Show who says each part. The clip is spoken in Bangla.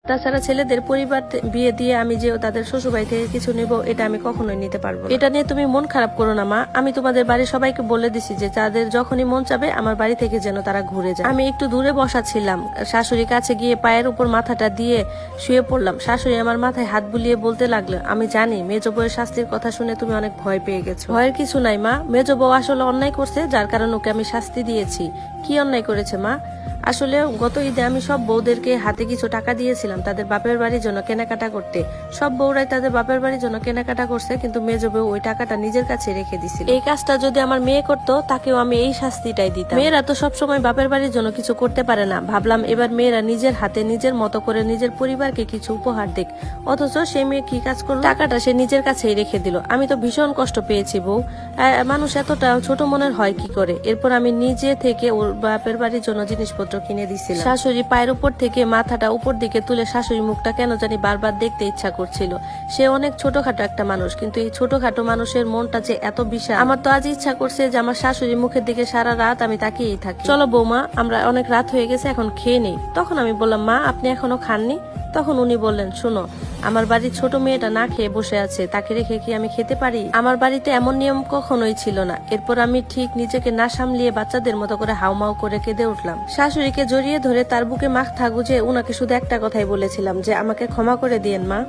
Speaker 1: তাছাড়া ছেলেদের পরিবার বিয়ে দিয়ে আমি যে তাদের শ্বশুরবাড়ি থেকে কিছু নিব, এটা আমি কখনোই নিতে পারবো না। এটা নিয়ে তুমি মন খারাপ করো না মা, আমি তোমাদের বাড়ির সবাইকে বলে দিছি যে তাদের যখনই মন চাবে আমার বাড়ি থেকে যেন তারা ঘুরে যায়। আমি একটু দূরে বসা ছিলাম, শাশুড়ির কাছে গিয়ে পায়ের উপর মাথাটা দিয়ে শুয়ে পড়লাম। শাশুড়ি আমার মাথায় হাত বুলিয়ে বলতে লাগলো, আমি জানি মেজো বউয়ের শাস্তির কথা শুনে তুমি অনেক ভয় পেয়ে গেছো। ভয়ের কিছু নাই মা, মেজো বউ আসলে অন্যায় করছে, যার কারণে ওকে আমি শাস্তি দিয়েছি। কি অন্যায় করেছে মা? আসলে গত ঈদে আমি সব বউদেরকে হাতে কিছু টাকা দিয়েছিলাম তাদের বাপের বাড়ির জন্য কেনাকাটা করতে। সব বউরাই তাদের বাপের বাড়ির জন্য কেনাকাটা করছে, কিন্তু মেজো বউ ওই টাকাটা নিজের কাছে রেখে দিছিল। এই কাজটা যদি আমার মেয়ে করতো, তাকেও আমি এই শাস্তিটাই দিতাম। মেয়েরা তো সবসময় বাপের বাড়ির জন্য কিছু করতে পারে না, ভাবলাম এবার মেয়েরা নিজের হাতে নিজের মতো করে নিজের পরিবারকে কিছু উপহার দেখ। অথচ সে মেয়ে কি কাজ করলো, টাকাটা সে নিজের কাছেই রেখে দিল। আমি তো ভীষণ কষ্ট পেয়েছি বউ, মানুষ এতটা ছোট মনের হয় কি করে। এরপর আমি নিজে থেকে ওর বাপের বাড়ির জন্য জিনিসপত্র কিনে দিছিলাম। শাশুড়ি পায়ের উপর থেকে মাথাটা উপর দিকে তুলে শাশুড়ি মুখটা কেন জানি বারবার দেখতে ইচ্ছা করছিল। সে অনেক ছোটখাটো একটা মানুষ, কিন্তু এই ছোটখাটো মানুষের মনটা যে এত বিশাল। আমার তো আজ ইচ্ছা করছে যে আমার শাশুড়ির মুখের দিকে সারা রাত আমি তাকিয়েই থাকি। চলো বৌমা, আমরা অনেক রাত হয়ে গেছে, এখন খেয়ে নেই। তখন আমি বললাম, মা আপনি এখনো খাননি? তখন উনি বললেন, শোনো, আমার বাড়ির ছোট মেয়েটা না খেয়ে বসে আছে, তাকে রেখে কি আমি খেতে পারি? আমার বাড়িতে এমন নিয়ম কখনোই ছিল না। এরপর আমি ঠিক নিজেকে না সামলিয়ে বাচ্চাদের মতো করে হাউমাউ করে কেঁদে উঠলাম। শাশুড়িকে জড়িয়ে ধরে তার বুকে মাথা গুজে উনাকে শুধু একটা কথাই বলেছিলাম, যে আমাকে ক্ষমা করে দিয়েন মা।